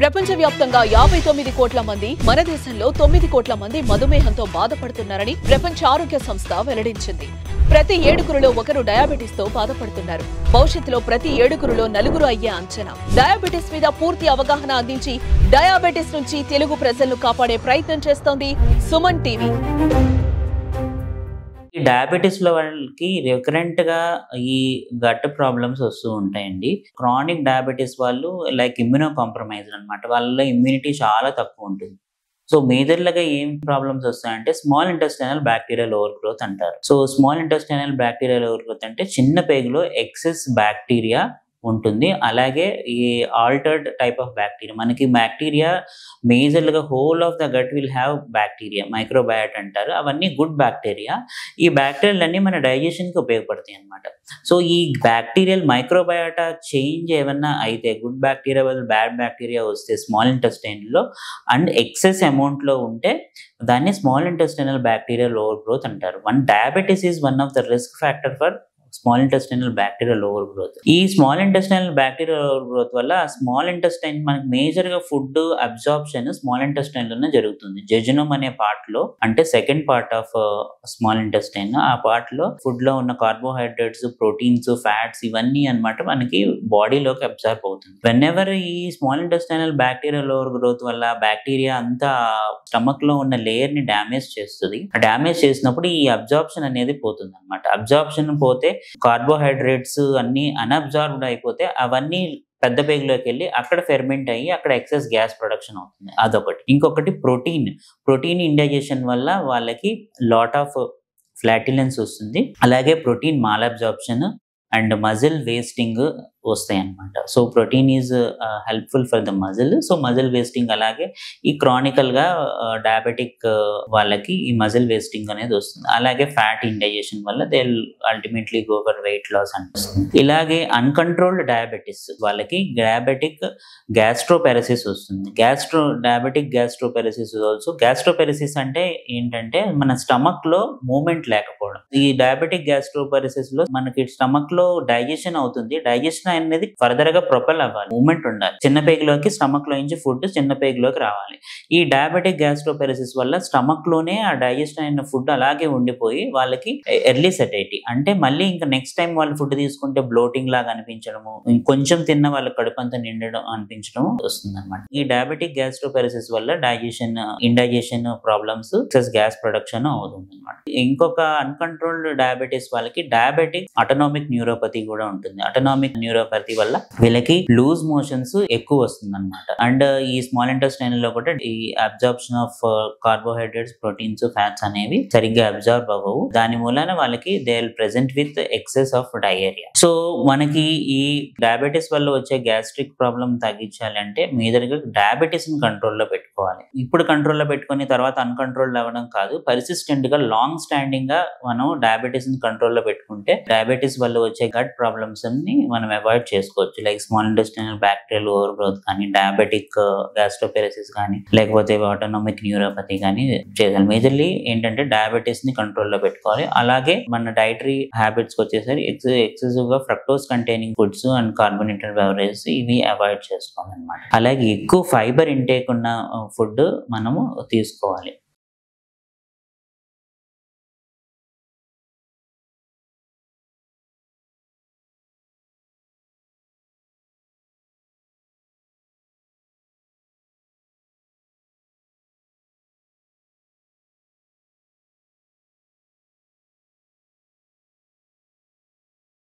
ప్రపంచవ్యాప్తంగా 59 కోట్ల మంది, మన దేశంలో 9 కోట్ల మంది మధుమేహంతో బాధపడుతున్నారని ప్రపంచ ఆరోగ్య సంస్థ వెల్లడించింది. ప్రతి 7గురిలో ఒకరు డయాబెటిస్ తో బాధపడుతున్నారు. భవిష్యత్తులో ప్రతి 7గురిలో 4 అయ్యే అంచనా. డయాబెటిస్ మీద పూర్తి అవగాహన అందించి డయాబెటిస్ నుంచి తెలుగు ప్రజలను కాపాడే ప్రయత్నం చేస్తోంది సుమన్ టీవీ. ఈ డయాబెటిస్ లో వాళ్ళకి రికరెంట్ గా ఈ గట్ ప్రాబ్లమ్స్ వస్తూ ఉంటాయండి. క్రానిక్ డయాబెటిస్ వాళ్ళు లైక్ ఇమ్యూనో కాంప్రమైజ్డ్ అనమాట. వాళ్ళలో ఇమ్యూనిటీ చాలా తక్కువ ఉంటుంది. సో మేజర్లుగా ఏం ప్రాబ్లమ్స్ వస్తాయంటే small intestinal bacterial overgrowth అంటారు. So small intestinal bacterial overgrowth అంటే చిన్న పేగులో ఎక్సెస్ బ్యాక్టీరియా ఉంటుంది. అలాగే ఈ ఆల్టర్డ్ టైప్ ఆఫ్ బ్యాక్టీరియా, మనకి బ్యాక్టీరియా మేజర్గా whole of the gut will have bacteria, microbiota అంటారు. అవన్నీ గుడ్ బ్యాక్టీరియా. ఈ బ్యాక్టీరియాలన్నీ మన డైజెషన్కి ఉపయోగపడతాయి అన్నమాట. సో ఈ బ్యాక్టీరియల్ మైక్రోబయాటా చేంజ్ ఏమన్నా అయితే, గుడ్ బ్యాక్టీరియా బదులు బ్యాడ్ బ్యాక్టీరియా వస్తే స్మాల్ ఇంటెస్టైన్లో అండ్ ఎక్సెస్ అమౌంట్లో ఉంటే దాన్ని small intestinal bacterial overgrowth అంటారు. Diabetes is one of the risk factor for small intestinal bacterial overgrowth. ఈ small intestinal bacterial overgrowth వల్ల స్మాల్ ఇంటెస్టైన్ మనకి మేజర్ గా ఫుడ్ అబ్జార్ప్షన్ స్మాల్ ఇంటెస్టైన్ లోనే జరుగుతుంది. జెజునమ్ అనే part లో, అంటే second part of small intestine, ఆ పార్ట్ లో ఫుడ్ లో ఉన్న కార్బోహైడ్రేట్స్, ప్రోటీన్స్, ఫ్యాట్స్ ఇవన్నీ అన్నమాట మనకి బాడీలోకి అబ్జార్బ్ అవుతుంది. వెన్ ఎవర్ ఈ small intestinal bacterial overgrowth వల్ల బ్యాక్టీరియా అంతా స్టమక్ లో ఉన్న లేయర్ ని డ్యామేజ్ చేస్తుంది. డ్యామేజ్ చేసినప్పుడు ఈ అబ్జార్ప్షన్ అనేది పోతుంది అనమాట. అబ్జార్ప్షన్ పోతే కార్బోహైడ్రేట్స్ అన్ని అన్అబ్జార్బ్డ్ అయిపోతే అవన్నీ పెద్ద పేగులోకి వెళ్ళి అక్కడ ఫెర్మెంట్ అయ్యి అక్కడ ఎక్సెస్ గ్యాస్ ప్రొడక్షన్ అవుతుంది. అదొకటి. ఇంకొకటి ప్రోటీన్ ఇండైజెషన్ వల్ల వాళ్ళకి లాట్ ఆఫ్ ఫ్లాటిలెన్స్ వస్తుంది. అలాగే protein mall absorption and muscle wasting వస్తాయి అన్నమాట. So protein is helpful for the muscle. So muscle wasting, అలాగే ఈ క్రానికల్ గా డయాబెటిక్ వాళ్ళకి ఈ మజిల్ వేస్టింగ్ అనేది వస్తుంది. అలాగే ఫ్యాట్ ఇండైజెషన్ వల్ల they ultimately go for weight loss అనిపిస్తుంది. ఇలాగే అన్కంట్రోల్డ్ డయాబెటిస్ వాళ్ళకి డయాబెటిక్ గ్యాస్ట్రోపెరసిస్ వస్తుంది. Diabetic గ్యాస్ట్రోపెరసిస్ also. గ్యాస్ట్రోపెరసిస్ అంటే ఏంటంటే మన స్టమక్ లో మూమెంట్ లేకపోవడం. ఈ డయాబెటిక్ గ్యాస్ట్రోపెరసిస్ లో మనకి స్టమక్ లో డైజెషన్ అవుతుంది. డైజెషన్ అనేది ఫర్దర్ గా ప్రొపెల్ అవ్వాలి, మూమెంట్ ఉండాలి. చిన్న పేగులోకి స్టమక్ లో నుంచి ఫుడ్ చిన్న పేగులోకి రావాలి. ఈ డయాబెటిక్ గ్యాస్ట్రోపెరసిస్ వల్ల స్టమక్ లోనే ఆ డైజెషన్ అయిన ఫుడ్ అలాగే ఉండిపోయి వాళ్ళకి ఎర్లీ సెటైటీ, అంటే మళ్ళీ ఇంకా నెక్స్ట్ టైం వాళ్ళు ఫుడ్ తీసుకుంటే బ్లోటింగ్ లాగా అనిపించడము, కొంచెం తిన్న వాళ్ళకి కడుపంతా నిండడం అనిపించడం వస్తుంది అనమాట. ఈ డయాబెటిక్ గ్యాస్ట్రోపెరసిస్ వల్ల indigestion problems, excess gas production అవుతుంది అనమాట. ఇంకొక అన్కంట్రోల్డ్ డయాబెటిస్ వాళ్ళకి డయాబెటిక్ ఆటోనామిక్ న్యూరోపతి కూడా ఉంటుంది. ఆటోనామిక్ న్యూరోపతి వల్ల వీళ్ళకి లూజ్ మోషన్స్ ఎక్కువ వస్తుంది అనమాట. అండ్ ఈ స్మాల్ ఇంటెస్టైన్ లో కూడా ఈ absorption of carbohydrates, proteins, fats అనేవి సరిగ్గా అబ్జార్బ్ అవ్వవు. దాని మూలన వాళ్ళకి they will present with excess of diarrhoea. So మనకి ఈ డయాబెటిస్ వల్ల వచ్చే గ్యాస్ట్రిక్ ప్రాబ్లం తగ్గించాలి అంటే మీదరుగా డయాబెటిస్ ని కంట్రోల్లో పెట్టుకోవాలి. ఇప్పుడు కంట్రోల్లో పెట్టుకుని తర్వాత అన్కంట్రోల్ అవ్వడం కాదు, పర్సిస్టెంట్ గా లాంగ్ స్టాండింగ్ గా మనం డయాబెటిస్ ని కంట్రోల్లో పెట్టుకుంటే డయాబెటిస్ వల్ల వచ్చే గట్ ప్రాబ్లమ్స్ ని మనం అవాయిడ్ చేసుకోవచ్చు. Like small intestinal bacterial over growth కానీ, డయాబెటిక్ గ్యాస్ట్రోపెరసిస్ కానీ, లేకపోతే ఆటోనామిక్ న్యూరోపతి కానీ చేయాలి. మేజర్లీ ఏంటంటే డయాబెటిస్ ని కంట్రోల్లో పెట్టుకోవాలి. అలాగే మన డైటరీ హ్యాబిట్స్ వచ్చేసరి ఎక్సెసివ్ గా fructose containing foods and carbonated beverages ఇవి అవాయిడ్ చేసుకోవాలన్నమాట. అలాగే ఎక్కువ ఫైబర్ ఇంటేక్ ఉన్న ఫుడ్ మనము తీసుకోవాలి.